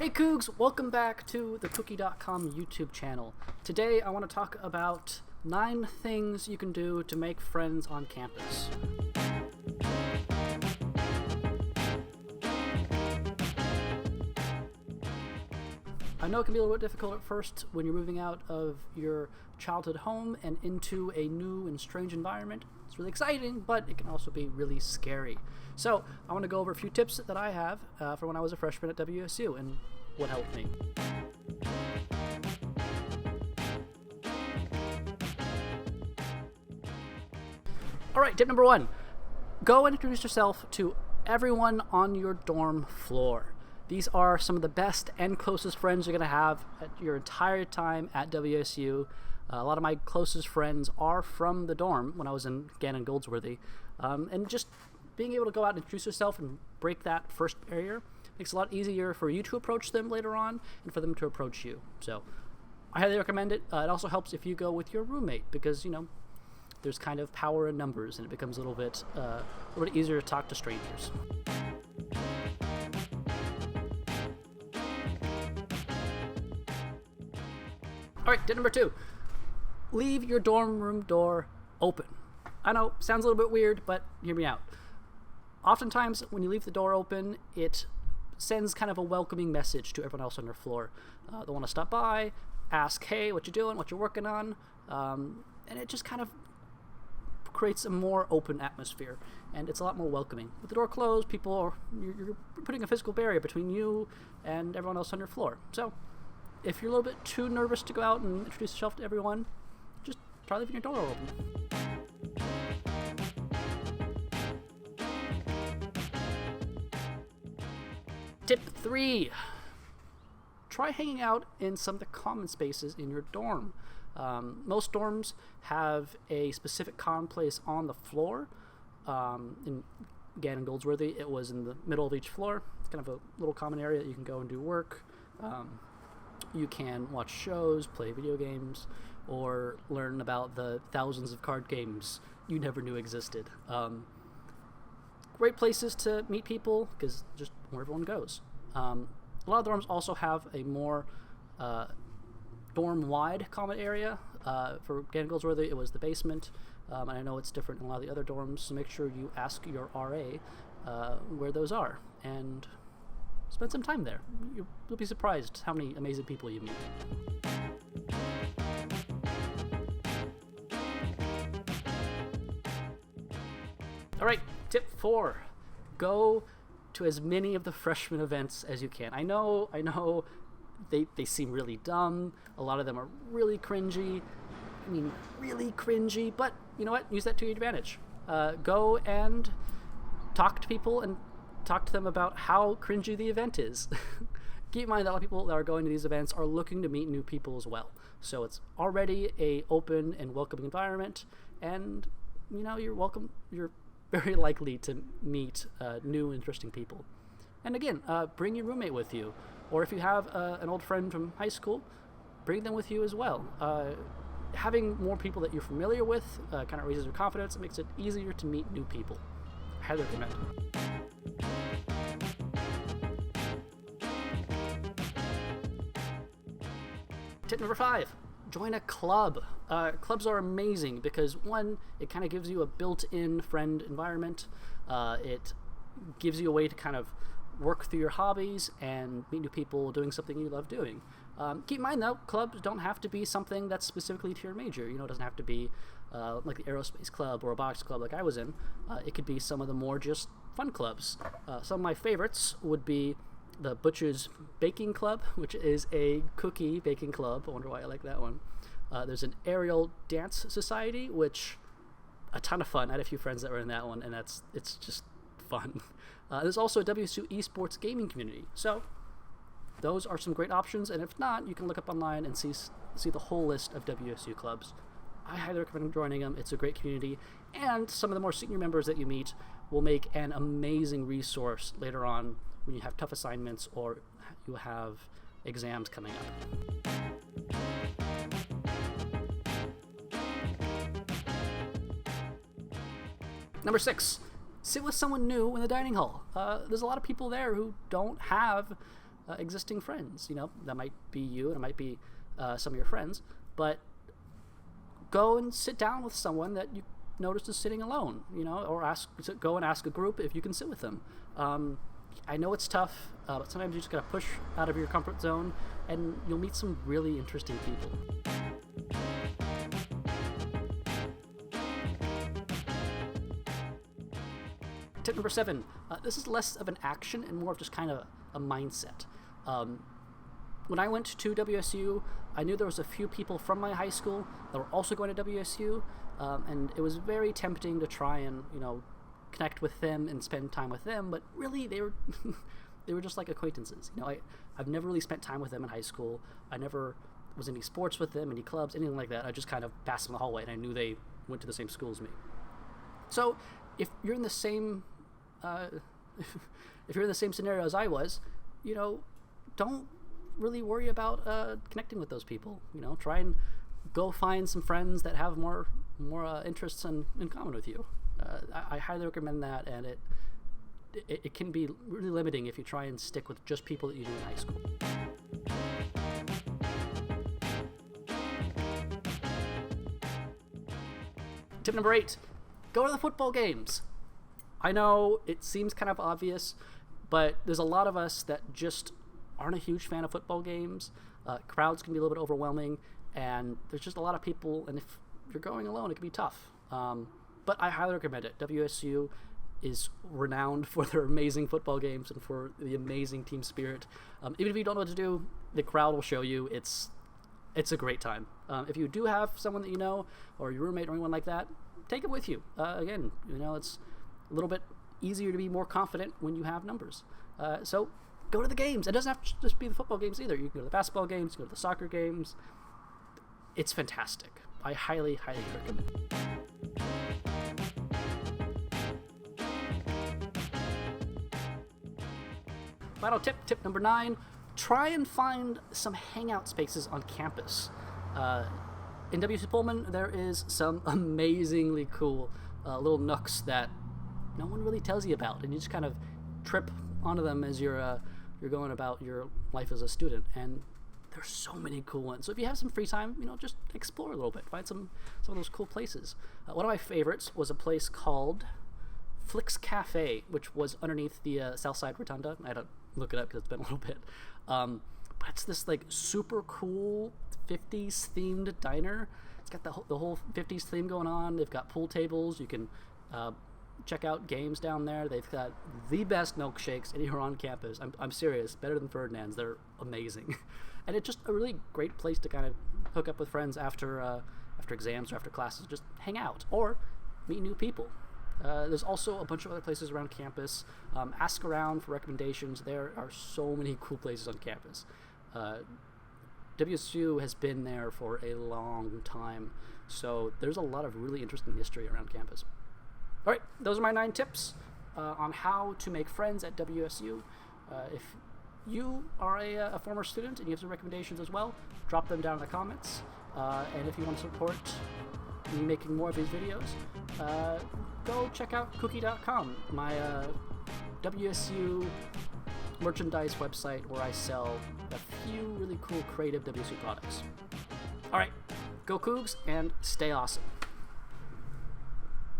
Hey Cougs, welcome back to the Cookie.com YouTube channel. Today I want to talk about 9 things you can do to make friends on campus. I know it can be a little bit difficult at first when you're moving out of your childhood home and into a new and strange environment. It's really exciting, but it can also be really scary. So I want to go over a few tips that I have from when I was a freshman at WSU and what helped me. Alright, tip number 1. Go and introduce yourself to everyone on your dorm floor. These are some of the best and closest friends you're going to have at your entire time at WSU. A lot of my closest friends are from the dorm when I was in Gannon Goldsworthy. And just being able to go out and introduce yourself and break that first barrier makes it a lot easier for you to approach them later on and for them to approach you. So I highly recommend it. It also helps if you go with your roommate because, you know, there's kind of power in numbers and it becomes a little bit easier to talk to strangers. Alright, tip number 2. Leave your dorm room door open. I know, sounds a little bit weird, but hear me out. Oftentimes, when you leave the door open, it sends kind of a welcoming message to everyone else on your floor. They want to stop by, ask, hey, what you doing, what you're working on, and it just kind of creates a more open atmosphere, and it's a lot more welcoming. With the door closed, you're putting a physical barrier between you and everyone else on your floor. So if you're a little bit too nervous to go out and introduce yourself to everyone, just try leaving your door open. Tip 3. Try hanging out in some of the common spaces in your dorm. Most dorms have a specific common place on the floor. In Gannon Goldsworthy, it was in the middle of each floor. It's kind of a little common area that you can go and do work. You can watch shows, play video games, or learn about the thousands of card games you never knew existed. Great places to meet people because just where everyone goes. A lot of dorms also have a more dorm-wide common area. For Gannon Goldsworthy, it was the basement, and I know it's different in a lot of the other dorms, so make sure you ask your RA where those are, and spend some time there. You'll be surprised how many amazing people you meet. Alright, tip 4. Go to as many of the freshman events as you can. I know they seem really dumb. A lot of them are really cringy. I mean, really cringy, but you know what? Use that to your advantage. Go and talk to people and talk to them about how cringy the event is. Keep in mind that a lot of people that are going to these events are looking to meet new people as well. So it's already a open and welcoming environment, and you know, you're very likely to meet new interesting people. And again, bring your roommate with you, or if you have an old friend from high school, bring them with you as well. Having more people that you're familiar with kind of raises your confidence. It makes it easier to meet new people. I highly recommend. Tip number 5. Join a club. Clubs are amazing because, one, it kind of gives you a built-in friend environment. It gives you a way to kind of work through your hobbies and meet new people doing something you love doing. Keep in mind, though, clubs don't have to be something that's specifically to your major. You know, it doesn't have to be like the aerospace club or a box club like I was in. It could be some of the more just fun clubs. Some of my favorites would be the Butcher's Baking Club, which is a cookie baking club. I wonder why I like that one. There's an aerial dance society, which a ton of fun. I had a few friends that were in that one, and it's just fun. There's also a WSU esports gaming community. So those are some great options, and if not, you can look up online and see the whole list of WSU clubs. I highly recommend joining them. It's a great community, and some of the more senior members that you meet will make an amazing resource later on when you have tough assignments or you have exams coming up. Number 6, sit with someone new in the dining hall. There's a lot of people there who don't have existing friends. That might be you, and it might be some of your friends, but go and sit down with someone that you noticed is sitting alone, or go and ask a group if you can sit with them. I know it's tough, but sometimes you just gotta push out of your comfort zone, and you'll meet some really interesting people. Tip number 7. This is less of an action and more of just kind of a mindset. When I went to WSU, I knew there was a few people from my high school that were also going to WSU, and it was very tempting to try and, connect with them and spend time with them, but really they were they were just like acquaintances. I've never really spent time with them in high school. I never was in any sports with them, any clubs, anything like that. I just kind of passed them in the hallway, and I knew they went to the same school as me. So if you're in the same if you're in the same scenario as I was, don't really worry about connecting with those people. Try and go find some friends that have more interests in common with you. I highly recommend that, and it can be really limiting if you try and stick with just people that you knew in high school. Tip number 8, go to the football games. I know it seems kind of obvious, but there's a lot of us that just aren't a huge fan of football games. Crowds can be a little bit overwhelming, and there's just a lot of people, and if you're going alone, it can be tough. But I highly recommend it. WSU is renowned for their amazing football games and for the amazing team spirit. Even if you don't know what to do, the crowd will show you. It's a great time. If you do have someone that you know, or your roommate or anyone like that, take it with you. Again, it's a little bit easier to be more confident when you have numbers. So go to the games. It doesn't have to just be the football games either. You can go to the basketball games, go to the soccer games. It's fantastic. I highly, highly recommend it. Final tip number 9, try and find some hangout spaces on campus. In WSU Pullman, there is some amazingly cool little nooks that no one really tells you about, and you just kind of trip onto them as you're going about your life as a student. And there's so many cool ones. So if you have some free time, just explore a little bit, find some of those cool places. One of my favorites was a place called Flicks Cafe, which was underneath the Southside Rotunda. I had to look it up because it's been a little bit. But it's this super cool 50s themed diner. It's got the whole 50s theme going on. They've got pool tables. You can check out games down there. They've got the best milkshakes anywhere on campus. I'm serious, better than Ferdinand's. They're amazing. And it's just a really great place to kind of hook up with friends after exams or after classes. Just hang out or meet new people. There's also a bunch of other places around campus. Ask around for recommendations. There are so many cool places on campus. WSU has been there for a long time, so there's a lot of really interesting history around campus. All right, those are my 9 tips on how to make friends at WSU. If you are a former student and you have some recommendations as well, drop them down in the comments. And if you want to support me making more of these videos, go check out cookie.com, my WSU merchandise website where I sell a few really cool creative WSU products. All right, go Cougs and stay awesome.